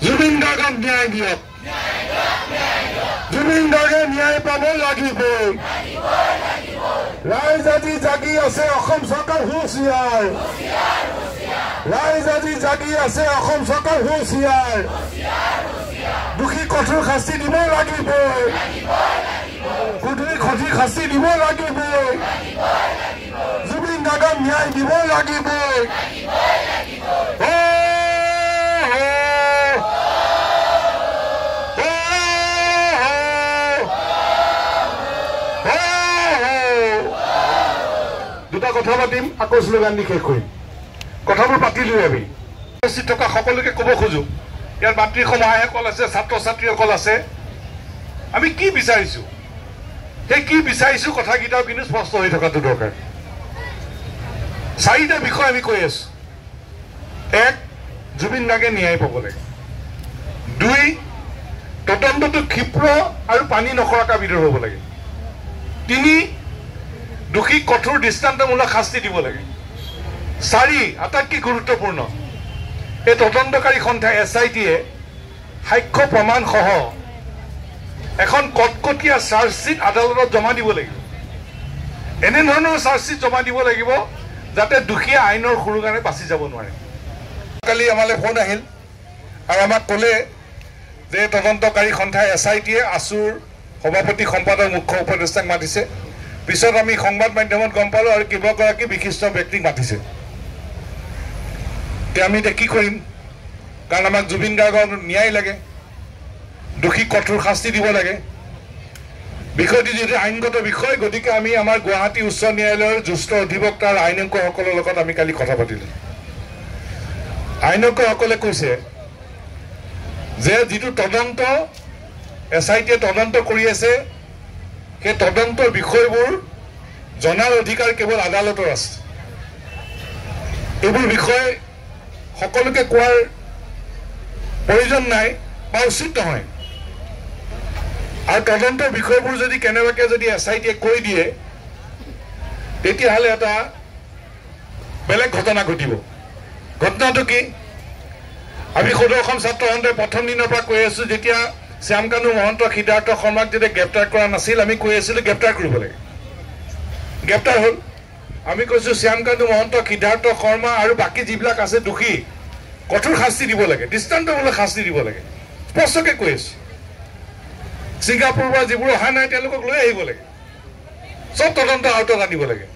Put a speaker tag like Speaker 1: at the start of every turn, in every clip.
Speaker 1: জুবিন গাৰ্গক ন্যায় দিয়ক জুবিন গাৰ্গে ন্যায় পাব লাগিবই ৰাইজ আজি জাগি আছে অসম চৰকাৰ হুঁচিয়াৰ ৰাইজ আজি জাগি আছে অসম চৰকাৰ হুঁচিয়াৰ দোষী কঠোৰ শাস্তি দিব লাগিবই কঠোৰ শাস্তি দিব লাগিবই জুবিন গাৰ্গক ন্যায় দিব লাগিবই দুটা কথা পাতিম আকৌ শ্লোগান দি শেষ কৰিম কথাবোৰ পাতিলোঁ আমি উপস্থিত থকা সকলোকে ক'ব খোজো ইয়াৰ মাতৃ সমাহসকল আছে ছাত্ৰ ছাত্ৰীসকল আছে আমি কি বিচাৰিছোঁ সেই কি বিচাৰিছোঁ কথাকেইটাও কিন্তু স্পষ্ট হৈ থকাটো দৰকাৰ চাৰিটা বিষয় আমি কৈ আছোঁ এক জুবিন গাৰ্গে ন্যায় পাব লাগে দুই তদন্তটো ক্ষীপ্ৰ আৰু পানী নখৰাকা বিধৰ হ'ব লাগে তিনি দোষী কঠোৰ দৃষ্টান্তমূলক শাস্তি দিব লাগে চাৰি আটাইতকৈ গুৰুত্বপূৰ্ণ এই তদন্তকাৰী সন্থা SITয়ে সাক্ষ্য প্ৰমাণ সহ এখন কটকটীয়া চাৰ্জশ্বিট আদালতত জমা দিব লাগিব এনেধৰণৰ চাৰ্জশ্বিট জমা দিব লাগিব যাতে দোষীয়ে আইনৰ সুৰুঙাৰে বাচি যাব নোৱাৰে কালি আমালৈ ফোন আহিল আৰু আমাক ক'লে যে তদন্তকাৰী সন্থা SITয়ে আছুৰ সভাপতি সম্পাদক মুখ্য উপদেষ্টাক মাতিছে পিছত আমি সংবাদ মাধ্যমত গম পালোঁ আৰু কেইবাগৰাকী বিশিষ্ট ব্যক্তিক মাতিছে আমি এতিয়া কি কৰিম কাৰণ আমাক জুবিন গাৰ্গৰ ন্যায় লাগে দোষী কঠোৰ শাস্তি দিব লাগে বিষয়টি যিহেতু আইনগত বিষয় গতিকে আমি আমাৰ গুৱাহাটী উচ্চ ন্যায়ালয়ৰ জ্যেষ্ঠ অধিবক্তা আৰু আইনজ্ঞসকলৰ লগত আমি কালি কথা পাতিলোঁ আইনজ্ঞসকলে কৈছে যে যিটো তদন্ত SITয়ে তদন্ত কৰি আছে সেই তদন্তৰ বিষয়বোৰ জনাৰ অধিকাৰ কেৱল আদালতৰ আছে এইবোৰ বিষয় সকলোকে কোৱাৰ প্ৰয়োজন নাই বা উচিত নহয় আৰু তদন্তৰ বিষয়বোৰ যদি কেনেবাকৈ যদি SITয়ে কৈ দিয়ে তেতিয়াহ'লে এটা বেলেগ ঘটনা ঘটিব ঘটনাটো কি আমি সদৌ অসম ছাত্ৰ সন্থাই প্ৰথম দিনৰ পৰা কৈ আছোঁ যেতিয়া শ্যামকানু মহন্ত সিদ্ধাৰ্থ শৰ্মাক যেতিয়া গ্ৰেপ্তাৰ কৰা নাছিল আমি কৈ আছিলোঁ গ্ৰেপ্তাৰ কৰিব লাগে গ্ৰেপ্তাৰ হ'ল আমি কৈছোঁ শ্যামকানু মহন্ত সিদ্ধাৰ্থ শৰ্মা আৰু বাকী যিবিলাক আছে দোষী কঠোৰ শাস্তি দিব লাগে দৃষ্টান্তমূলক শাস্তি দিব লাগে স্পষ্টকৈ কৈ আছোঁ ছিংগাপুৰৰ পৰা যিবোৰ অহা নাই তেওঁলোকক লৈ আহিব লাগে চব তদন্ত আওতাত আনিব লাগে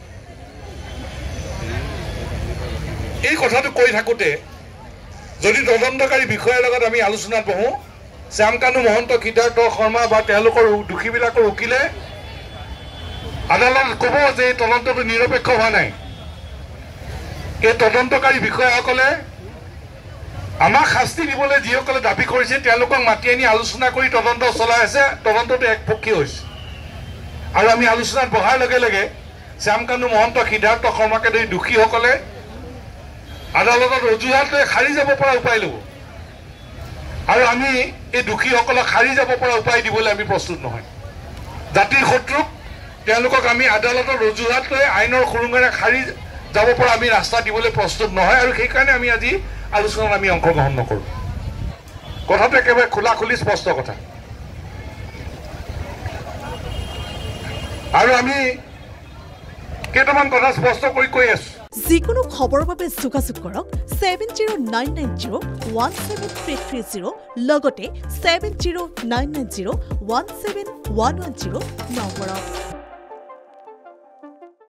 Speaker 1: এই কথাটো কৈ থাকোঁতে যদি তদন্তকাৰী বিষয়াৰ লগত আমি আলোচনাত বহোঁ শ্যামকানু মহন্ত সিদ্ধাৰ্থ শৰ্মা বা তেওঁলোকৰ দোষীবিলাকৰ উকিলে আদালতত ক'ব যে এই তদন্তটো নিৰপেক্ষ হোৱা নাই এই তদন্তকাৰী বিষয়াসকলে আমাক শাস্তি দিবলৈ যিসকলে দাবী কৰিছে তেওঁলোকক মাতি আনি আলোচনা কৰি তদন্ত চলাই আছে তদন্তটো একপক্ষীয় হৈছে আৰু আমি আলোচনাত বহাৰ লগে লগে শ্যামকানু মহন্ত সিদ্ধাৰ্থ শৰ্মাকে ধৰি দোষীসকলে আদালতত অজুহাত লৈ সাৰি যাব পৰা উপায় ল'ব আৰু আমি এই দোষীসকলক সাৰি যাব পৰা উপায় দিবলৈ আমি প্ৰস্তুত নহয় জাতিৰ শত্ৰুক তেওঁলোকক আমি আদালতৰ অজুহাত লৈ আইনৰ সুৰুঙেৰে সাৰি যাব পৰা আমি ৰাস্তা দিবলৈ প্ৰস্তুত নহয় আৰু সেইকাৰণে আমি আজি আলোচনাত আমি অংশগ্ৰহণ নকৰোঁ কথাটো একেবাৰে খোলাখুলি স্পষ্ট কথা আৰু আমি কেইটামান কথা স্পষ্ট কৰি কৈ আছোঁ
Speaker 2: যিকোনো খবৰৰ বাবে যোগাযোগ কৰক 7099017330 লগতে 7099017110 নম্বৰত